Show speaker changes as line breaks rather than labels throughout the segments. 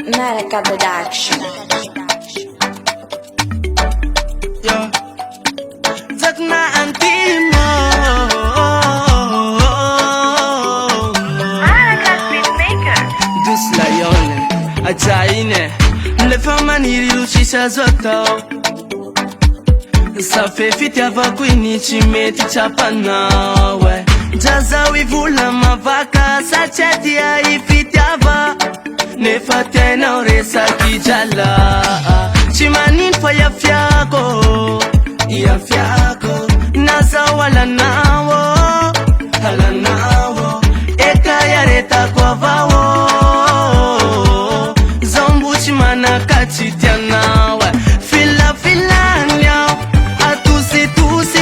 Naraka Production.
Yo, Zakna Antimo.
Naraka Beatmaker.
Dus Lion, Ajaine, le famani riuscisa sotto. Safe fitiava quindi ci metti ciapana, we. Jazawi vula mavaka, saceti ai fitiava. Ne fatena oresa ki jala. Chimanin fa ya fiako, Nasa wala nawo, Eka yareta kwa vawo. Zombu chimana kachitiana, we. Fila nyao, atusi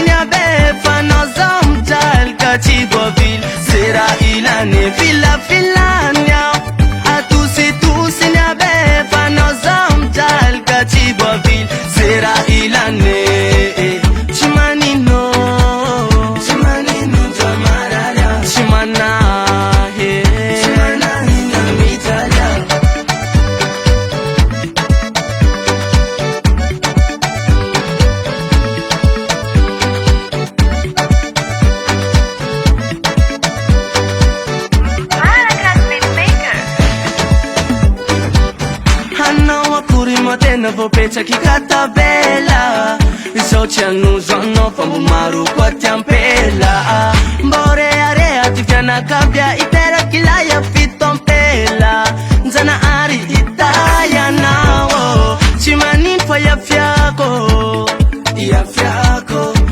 nyabefa no zomjal kachibovil. Sera ilane fila nyao, atusi nyabefa no zomjal kachibovil. Sera ilane chimanino jamarara chimana he mitala.
Naraka Beatmaker.
Hanno wakuri motena vopecha kikata bela. Isocha nuzono fambu maru kwa tiampela. Mbore area tifyana kabya itera kilaya fitompela. Nzana ari itaya nawo. Chimanin fa ya fiako.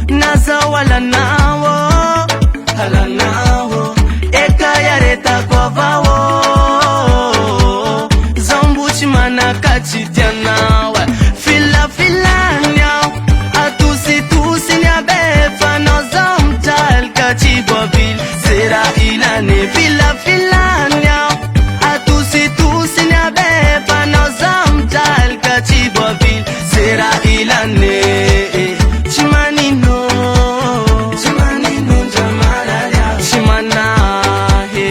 Nasa wala nawo. Eka yareta kwa vawo. Zombu chimana kachitiana, we. Fila nyao, atusi nyabefa no zomjal kachibobil. Sera ilane fila nyao, atusi nyabefa no zomjal kachibobil. Sera ilane chimanino jamarara chimana he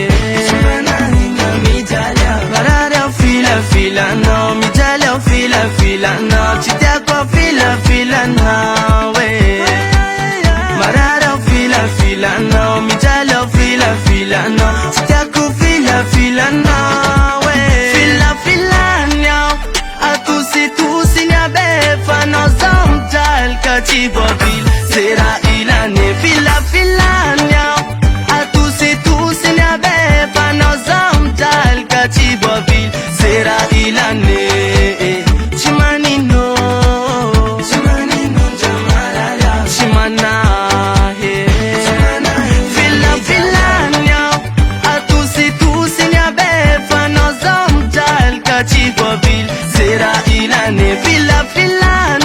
barara fila no mijala fila no chitako fila no we marara fila no mijala fila no chitako fila no we fila no atusi nyabefa no zomjal kachibobil. Sera ilane fila no atusi nyabefa no zomjal kachibobil. Sera ilane chimanino jamarara chimana he fila no atusi nyabefa no zomjal kachibobil. Sera ilane fila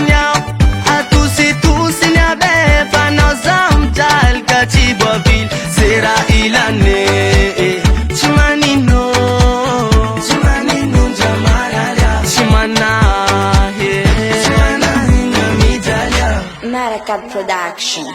no atusi nyabefa no zomjal kachibobil. Sera ilane chimanino jamarara chimana he
Naraka Production.